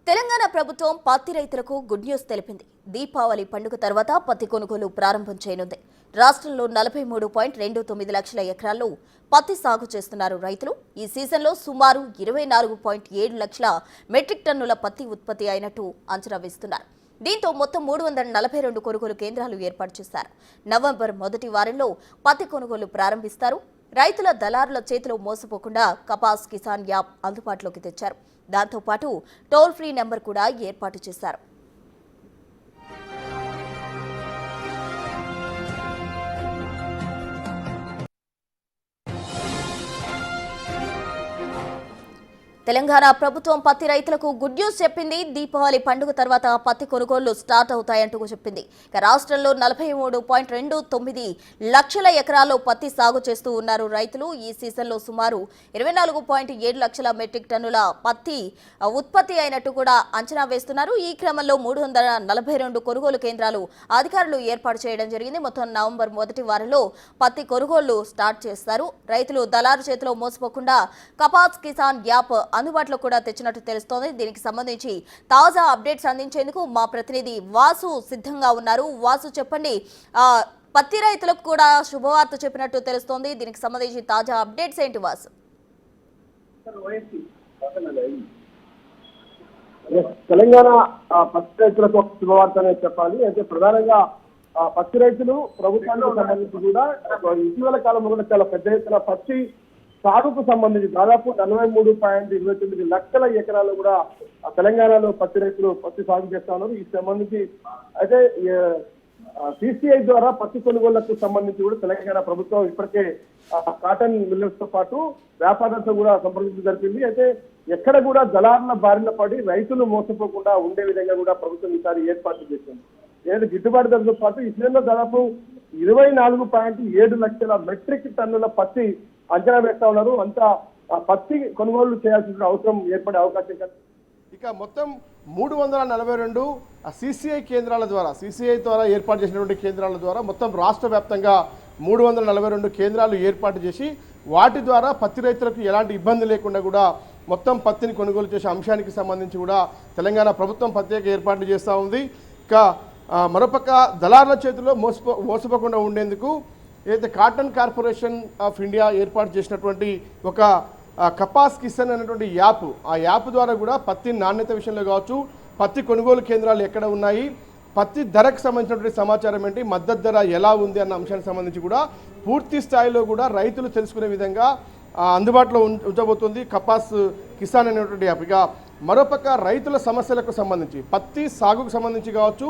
తెలంగాణ ప్రభుత్వం పత్తి రైతులకు గుడ్ న్యూస్ తెలిపింది. దీపావళి పండుగ తర్వాత పత్తి కొనుగోలు ప్రారంభం చేయనుంది. రాష్ట్రంలో 43.29 లక్షల ఎకరాల్లో పత్తి సాగు చేస్తున్నారు రైతులు. ఈ సీజన్లో సుమారు 24.7 లక్షల మెట్రిక్ టన్నుల పత్తి ఉత్పత్తి అయినట్టు అంచనా వేస్తున్నారు. దీంతో మొత్తం 342 కొనుగోలు కేంద్రాలు ఏర్పాటు చేశారు. నవంబర్ మొదటి వారంలో పత్తి కొనుగోలు ప్రారంభిస్తారు. రైతుల దళారుల చేతిలో మోసపోకుండా కపాస్ కిసాన్ యాప్ అందుబాటులోకి తెచ్చారు. దాంతో పాటు టోల్ ఫ్రీ నెంబర్ కూడా ఏర్పాటు చేశారు. తెలంగాణ ప్రభుత్వం పత్తి రైతులకు గుడ్ న్యూస్ చెప్పింది. దీపావళి పండుగ తర్వాత పత్తి కొనుగోళ్లు స్టార్ట్ అవుతాయంటూ చెప్పింది. రాష్ట్రంలో 43.29 లక్షల ఎకరాల్లో పత్తి సాగు చేస్తూ ఉన్నారు రైతులు. ఈ సీజన్లో సుమారు 24.7 లక్షల మెట్రిక్ టన్నుల పత్తి ఉత్పత్తి అయినట్టు కూడా అంచనా వేస్తున్నారు. ఈ క్రమంలో 342 కొనుగోలు కేంద్రాలు అధికారులు ఏర్పాటు చేయడం జరిగింది. మొత్తం నవంబర్ మొదటి వారంలో పత్తి కొనుగోళ్లు స్టార్ట్ చేస్తారు. రైతులు దళారు చేతిలో మోసపోకుండా కపాస్ కిసాన్ యాప్ అందుబాటులో కూడా తెచ్చినట్టు తెలుస్తోంది. దీనికి సంబంధించి తాజా అప్డేట్స్ అందించేందుకు మా ప్రతినిధి వాసు సిద్ధంగా ఉన్నారు. వాసు, చెప్పండి, పత్తి రైతులకు కూడా శుభవార్త చెప్పినట్టు తెలుస్తోంది. దీనికి సంబంధించి తాజా అప్డేట్స్ ఏంటి వాసు? తెలంగాణ పత్తి రైతులకు ఒక శుభవార్త అనేది చెప్పాలి. అయితే ప్రధానంగా పత్తి రైతులు ప్రభుత్వానికి సంబంధించి కూడా ఇటీవల కాలంలో కూడా చాలా పెద్ద ఎత్తున పత్తి సాగుకు సంబంధించి దాదాపు 43.29 లక్షల ఎకరాలు కూడా తెలంగాణలో పత్తి రైతులు పత్తి సాగు చేస్తా ఉన్నారు. ఈ సంబంధించి అయితే సిసిఐ ద్వారా పత్తి కొనుగోళ్లకు సంబంధించి కూడా తెలంగాణ ప్రభుత్వం ఇప్పటికే కాటన్ మిల్లర్స్ తో పాటు వ్యాపారులతో కూడా సంప్రదించడం జరిపింది. అయితే ఎక్కడ కూడా దళారుల బారిన పడి రైతులు మోసపోకుండా ఉండే విధంగా కూడా ప్రభుత్వం ఈసారి ఏర్పాటు చేసింది. ఏదైతే గిట్టుబాటు ధరతో పాటు ఈ సీజన్లో దాదాపు 24.7 లక్షల మెట్రిక్ టన్నుల పత్తి అంచనా వేస్తా ఉన్నారు. అంతా పత్తి కొనుగోలు చేయాల్సిన అవసరం ఏర్పడే అవకాశం కలదు. ఇక మొత్తం 342 సిసిఐ కేంద్రాల ద్వారా సిసిఐ ద్వారా ఏర్పాటు చేసినటువంటి కేంద్రాల ద్వారా మొత్తం రాష్ట్ర వ్యాప్తంగా 342 కేంద్రాలు ఏర్పాటు చేసి వాటి ద్వారా పత్తి రైతులకు ఎలాంటి ఇబ్బంది లేకుండా కూడా మొత్తం పత్తిని కొనుగోలు చేసే అంశానికి సంబంధించి కూడా తెలంగాణ ప్రభుత్వం ప్రత్యేక ఏర్పాట్లు చేస్తూ ఉంది. ఇక మరోపక్క దళారుల చేతిలో మోసపోకుండా ఉండేందుకు ఏదైతే కాటన్ కార్పొరేషన్ ఆఫ్ ఇండియా ఏర్పాటు చేసినటువంటి ఒక కపాస్ కిసాన్ అనేటువంటి యాప్, ఆ యాప్ ద్వారా కూడా పత్తి నాణ్యత విషయంలో కావచ్చు, పత్తి కొనుగోలు కేంద్రాలు ఎక్కడ ఉన్నాయి, పత్తి ధరకు సంబంధించినటువంటి సమాచారం ఏంటి, మద్దతు ధర ఎలా ఉంది అన్న అంశానికి సంబంధించి కూడా పూర్తి స్థాయిలో కూడా రైతులు తెలుసుకునే విధంగా అందుబాటులో ఉంచబోతుంది కపాస్ కిసాన్ అనేటువంటి యాప్. ఇక మరోపక్క రైతుల సమస్యలకు సంబంధించి పత్తి సాగుకు సంబంధించి కావచ్చు,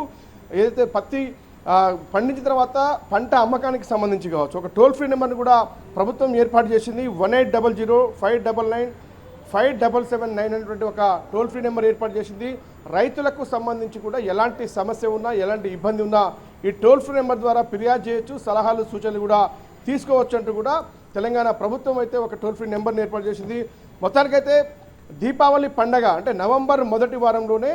ఏదైతే పత్తి పండించిన తర్వాత పంట అమ్మకానికి సంబంధించి కావచ్చు ఒక టోల్ ఫ్రీ నెంబర్ని కూడా ప్రభుత్వం ఏర్పాటు చేసింది. 1800-599-5779 అనేటువంటి ఒక టోల్ ఫ్రీ నెంబర్ ఏర్పాటు చేసింది. రైతులకు సంబంధించి కూడా ఎలాంటి సమస్య ఉన్నా ఎలాంటి ఇబ్బంది ఉన్నా ఈ టోల్ ఫ్రీ నెంబర్ ద్వారా ఫిర్యాదు చేయొచ్చు, సలహాలు సూచనలు కూడా తీసుకోవచ్చు అంటూ కూడా తెలంగాణ ప్రభుత్వం అయితే ఒక టోల్ ఫ్రీ నెంబర్ని ఏర్పాటు చేసింది. మొత్తానికైతే దీపావళి పండగ అంటే నవంబర్ మొదటి వారంలోనే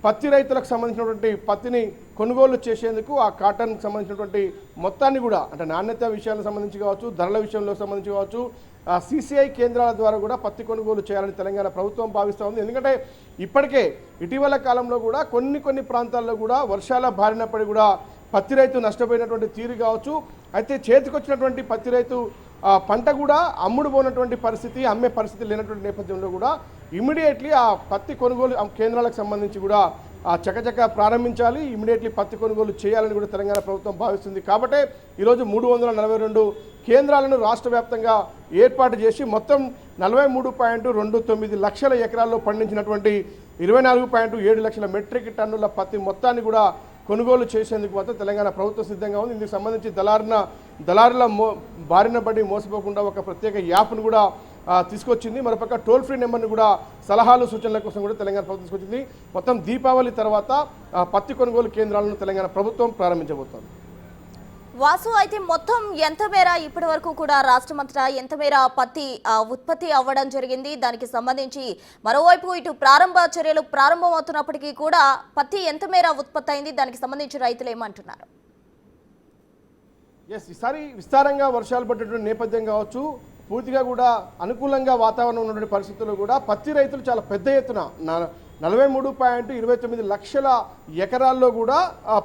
పత్తి రైతులకు సంబంధించినటువంటి పత్తిని కొనుగోలు చేసేందుకు ఆ కాటన్కి సంబంధించినటువంటి మొత్తాన్ని కూడా అంటే నాణ్యత విషయాలకు సంబంధించి కావచ్చు, ధరల విషయంలో సంబంధించి కావచ్చు, సిసిఐ కేంద్రాల ద్వారా కూడా పత్తి కొనుగోలు చేయాలని తెలంగాణ ప్రభుత్వం భావిస్తూ ఉంది. ఎందుకంటే ఇప్పటికే ఇటీవల కాలంలో కూడా కొన్ని ప్రాంతాల్లో కూడా వర్షాల బారిన పడి కూడా పత్తి రైతు నష్టపోయినటువంటి తీరు కావచ్చు. అయితే చేతికొచ్చినటువంటి పత్తి రైతు పంట కూడా అమ్ముడు పోయినటువంటి పరిస్థితి, అమ్మే పరిస్థితి లేనటువంటి నేపథ్యంలో కూడా ఇమీడియట్లీ ఆ పత్తి కొనుగోలు కేంద్రాలకు సంబంధించి కూడా చకచక ప్రారంభించాలి, ఇమీడియట్లీ పత్తి కొనుగోలు చేయాలని కూడా తెలంగాణ ప్రభుత్వం భావిస్తుంది. కాబట్టి ఈరోజు 342 కేంద్రాలను రాష్ట్ర వ్యాప్తంగా ఏర్పాటు చేసి మొత్తం 43.29 లక్షల ఎకరాల్లో పండించినటువంటి 24.7 లక్షల మెట్రిక్ టన్నుల పత్తి మొత్తాన్ని కూడా కొనుగోలు చేసేందుకు మాత్రం తెలంగాణ ప్రభుత్వం సిద్ధంగా ఉంది. ఇందుకు సంబంధించి దళారుల బారిన పడి మోసపోకుండా ఒక ప్రత్యేక యాప్ను కూడా తీసుకొచ్చింది. మరోపక్క టోల్ ఫ్రీ నెంబర్ని కూడా సలహాలు సూచనల కోసం కూడా తెలంగాణ ప్రభుత్వం తీసుకొచ్చింది. మొత్తం దీపావళి తర్వాత పత్తి కొనుగోలు కేంద్రాలను తెలంగాణ ప్రభుత్వం ప్రారంభించబోతోంది. వాసు, అయితే మొత్తం ఎంత మేర ఇప్పటి వరకు కూడా రాష్ట్రమంతటా ఎంత మేర పత్తి ఉత్పత్తి అవ్వడం జరిగింది? దానికి సంబంధించి మరోవైపు ఇటు ప్రారంభ చర్యలు ప్రారంభమవుతున్నప్పటికీ కూడా పత్తి ఎంత మేర ఉత్పత్తి అయింది? దానికి సంబంధించి రైతులు ఏమంటున్నారు? ఈసారి విస్తారంగా వర్షాలు పడ్డటువంటి నేపథ్యం కావచ్చు, పూర్తిగా కూడా అనుకూలంగా వాతావరణం ఉన్నటువంటి పరిస్థితుల్లో కూడా పత్తి రైతులు చాలా పెద్ద ఎత్తున 43.29 లక్షల ఎకరాల్లో కూడా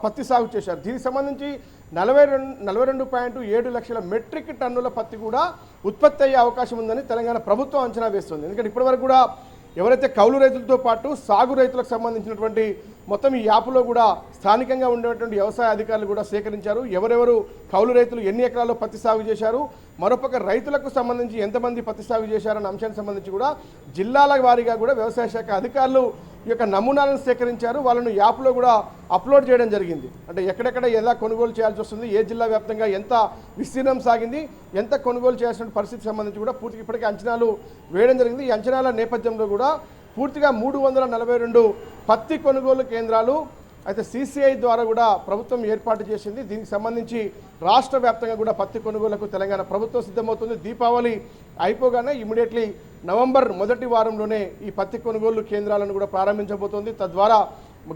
పత్తి సాగు చేశారు. దీనికి సంబంధించి 42.7 లక్షల మెట్రిక్ టన్నుల పత్తి కూడా ఉత్పత్తి అయ్యే అవకాశం ఉందని తెలంగాణ ప్రభుత్వం అంచనా వేస్తుంది. ఎందుకంటే ఇప్పటివరకు కూడా ఎవరైతే కౌలు రైతులతో పాటు సాగు రైతులకు సంబంధించినటువంటి మొత్తం ఈ యాప్లో కూడా స్థానికంగా ఉండేటువంటి వ్యవసాయ అధికారులు కూడా సేకరించారు. ఎవరెవరు కౌలు రైతులు ఎన్ని ఎకరాల్లో పత్తి సాగు చేశారు, మరొక రైతులకు సంబంధించి ఎంతమంది పత్తి సాగు చేశారన్న అంశానికి సంబంధించి కూడా జిల్లాల వారీగా కూడా వ్యవసాయ శాఖ అధికారులు ఈ యొక్క నమూనాలను సేకరించారు. వాళ్ళను యాప్లో కూడా అప్లోడ్ చేయడం జరిగింది. అంటే ఎక్కడెక్కడ ఎలా కొనుగోలు చేయాల్సి వస్తుంది, ఏ జిల్లా వ్యాప్తంగా ఎంత విస్తీర్ణం సాగింది, ఎంత కొనుగోలు చేయాల్సిన పరిస్థితికి సంబంధించి కూడా పూర్తిగా ఇప్పటికే అంచనాలు వేయడం జరిగింది. ఈ అంచనాల నేపథ్యంలో కూడా పూర్తిగా 342 పత్తి కొనుగోలు కేంద్రాలు అయితే CCI ద్వారా కూడా ప్రభుత్వం ఏర్పాటు చేసింది. దీనికి సంబంధించి రాష్ట్ర వ్యాప్తంగా కూడా పత్తి కొనుగోలుకు తెలంగాణ ప్రభుత్వం సిద్ధమవుతుంది. దీపావళి అయిపోగానే ఇమీడియట్లీ నవంబర్ మొదటి వారంలోనే ఈ పత్తి కొనుగోలు కేంద్రాలను కూడా ప్రారంభించబోతోంది. తద్వారా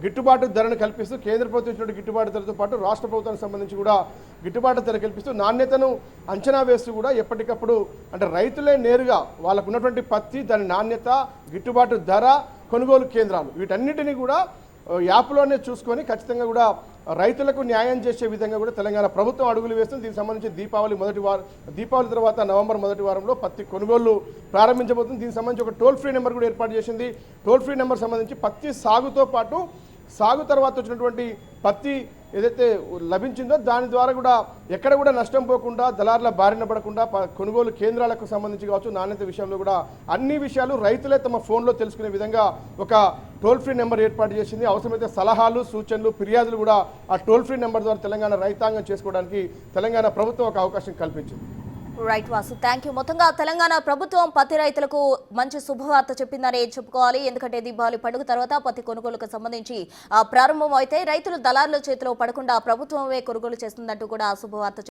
గిట్టుబాటు ధరను కల్పిస్తూ కేంద్ర ప్రభుత్వం ఇచ్చిన గిట్టుబాటు ధరతో పాటు రాష్ట్ర ప్రభుత్వానికి సంబంధించి కూడా గిట్టుబాటు ధర కల్పిస్తూ నాణ్యతను అంచనా వేస్తూ కూడా ఎప్పటికప్పుడు అంటే రైతులే నేరుగా వాళ్ళకు ఉన్నటువంటి పత్తి, దాని నాణ్యత, గిట్టుబాటు ధర, కొనుగోలు కేంద్రాలు వీటన్నిటినీ కూడా యాప్లోనే చూసుకొని ఖచ్చితంగా కూడా రైతులకు న్యాయం చేసే విధంగా కూడా తెలంగాణ ప్రభుత్వం అడుగులు వేస్తుంది. దీనికి సంబంధించి దీపావళి తర్వాత నవంబర్ మొదటి వారంలో పత్తి కొనుగోలు ప్రారంభించబోతుంది. దీనికి సంబంధించి ఒక టోల్ ఫ్రీ నెంబర్ కూడా ఏర్పాటు చేసింది. టోల్ ఫ్రీ నెంబర్ సంబంధించి పత్తి సాగుతో పాటు సాగు తర్వాత వచ్చినటువంటి పత్తి ఏదైతే లభించిందో దాని ద్వారా కూడా ఎక్కడ కూడా నష్టం పోకుండా దళారుల బారిన పడకుండా కొనుగోలు కేంద్రాలకు సంబంధించి కావచ్చు, నాణ్యత విషయంలో కూడా అన్ని విషయాలు రైతులే తమ ఫోన్లో తెలుసుకునే విధంగా ఒక టోల్ ఫ్రీ నెంబర్ ఏర్పాటు చేసింది. అవసరమైతే సలహాలు, సూచనలు, ఫిర్యాదులు కూడా ఆ టోల్ ఫ్రీ నెంబర్ ద్వారా తెలంగాణ రైతాంగం చేసుకోవడానికి తెలంగాణ ప్రభుత్వం ఒక అవకాశం కల్పించింది. Right Vasu, thank you. మొత్తంగా తెలంగాణ ప్రభుత్వం పత్తి రైతులకు మంచి శుభవార్త చెప్పిందని చెప్పుకోవాలి. ఎందుకంటే దీపావళి పండుగ తర్వాత పత్తి కొనుగోలుకు సంబంధించి ప్రారంభం అయితే రైతులు దళారుల చేతిలో పడకుండా ప్రభుత్వమే కొనుగోలు చేస్తుందంటూ కూడా శుభవార్త